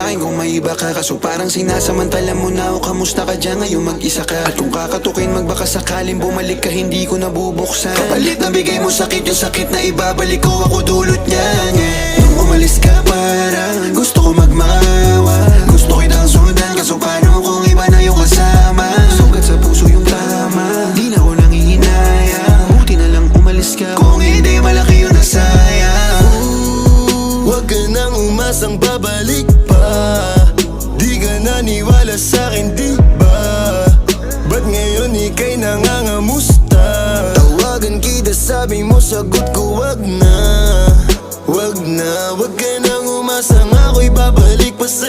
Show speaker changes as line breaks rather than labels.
akin kung may iba ka. Kaso parang sinasamantala mo na o kamusta ka dyan ngayon mag-isa ka. At kung kakatukin magbaka sakaling bumalik ka hindi ko nabubuksan. Kapalit na bigay mo sakit, yung sakit na ibabalik ko ako dulot niyan. Nung umalis ka parang gusto ko magmawa. Gusto kitang sundan kaso paano kung iba na yung kasama. Sugat sa puso yung tama, di na ko nangihinayang. Buti na lang umalis ka, kung hindi malaki yung nasayang.
Huwag ka nang umasang babalik pa. Di ka naniwala sa'kin, di ba? Ba't ngayon ika'y nangangamusta? Tawagan kita, sabi mo sagot ko wag na. Wag na, wag ka nang umasang ako'y babalik pa sa